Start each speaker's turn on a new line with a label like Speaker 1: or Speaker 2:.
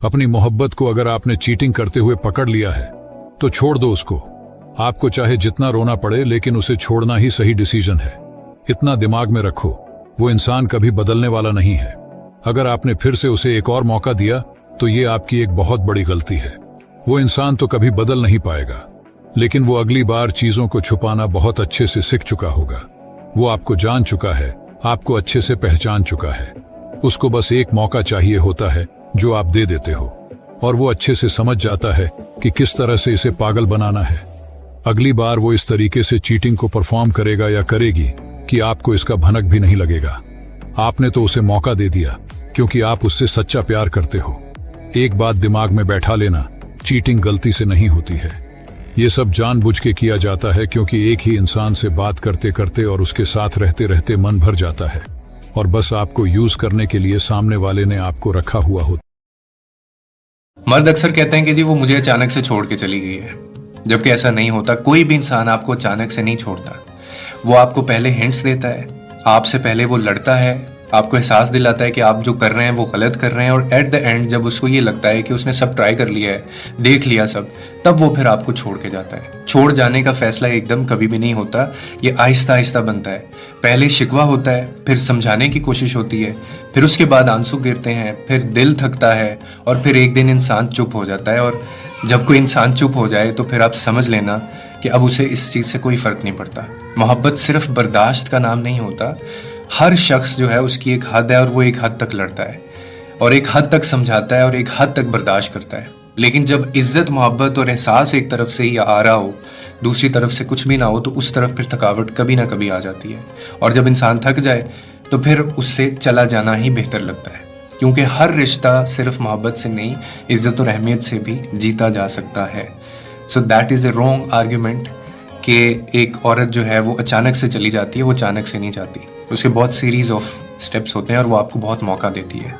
Speaker 1: अपनी मोहब्बत को अगर आपने चीटिंग करते हुए पकड़ लिया है तो छोड़ दो उसको। आपको चाहे जितना रोना पड़े, लेकिन उसे छोड़ना ही सही डिसीजन है। इतना दिमाग में रखो, वो इंसान कभी बदलने वाला नहीं है। अगर आपने फिर से उसे एक और मौका दिया तो ये आपकी एक बहुत बड़ी गलती है। वो इंसान तो कभी बदल नहीं पाएगा, लेकिन वो अगली बार चीजों को छुपाना बहुत अच्छे से सीख चुका होगा। वो आपको जान चुका है, आपको अच्छे से पहचान चुका है। उसको बस एक मौका चाहिए होता है जो आप दे देते हो, और वो अच्छे से समझ जाता है कि किस तरह से इसे पागल बनाना है। अगली बार वो इस तरीके से चीटिंग को परफॉर्म करेगा या करेगी कि आपको इसका भनक भी नहीं लगेगा। आपने तो उसे मौका दे दिया क्योंकि आप उससे सच्चा प्यार करते हो। एक बात दिमाग में बैठा लेना, चीटिंग गलती से नहीं होती है। ये सब जानबूझ के किया जाता है क्योंकि एक ही इंसान से बात करते करते और उसके साथ रहते रहते मन भर जाता है, और बस आपको यूज करने के लिए सामने वाले ने आपको रखा हुआ होता।
Speaker 2: मर्द अक्सर कहते हैं कि जी वो मुझे अचानक से छोड़ के चली गई है, जबकि ऐसा नहीं होता। कोई भी इंसान आपको अचानक से नहीं छोड़ता। वो आपको पहले हिंट्स देता है, आपसे पहले वो लड़ता है, आपको एहसास दिलाता है कि आप जो कर रहे हैं वो गलत कर रहे हैं, और एट द एंड जब उसको ये लगता है कि उसने सब ट्राई कर लिया है, देख लिया सब, तब वो फिर आपको छोड़ के जाता है। छोड़ जाने का फैसला एकदम कभी भी नहीं होता, ये आहिस्ता आहिस्ता बनता है। पहले शिकवा होता है, फिर समझाने की कोशिश होती है, फिर उसके बाद आंसू गिरते हैं, फिर दिल थकता है, और फिर एक दिन इंसान चुप हो जाता है। और जब कोई इंसान चुप हो जाए तो फिर आप समझ लेना कि अब उसे इस चीज़ से कोई फ़र्क नहीं पड़ता। मोहब्बत सिर्फ बर्दाश्त का नाम नहीं होता। हर शख्स जो है उसकी एक हद है, और वो एक हद तक लड़ता है, और एक हद तक समझाता है, और एक हद तक बर्दाश्त करता है। लेकिन जब इज्जत, मोहब्बत और एहसास एक तरफ से ही आ रहा हो, दूसरी तरफ से कुछ भी ना हो, तो उस तरफ फिर थकावट कभी ना कभी आ जाती है। और जब इंसान थक जाए तो फिर उससे चला जाना ही बेहतर लगता है, क्योंकि हर रिश्ता सिर्फ मोहब्बत से नहीं, इज्जत और अहमियत से भी जीता जा सकता है। So that is a wrong argument कि एक औरत जो है वो अचानक से चली जाती है। वो अचानक से नहीं जाती, उसके बहुत सीरीज ऑफ स्टेप्स होते हैं, और वो आपको बहुत मौका देती है।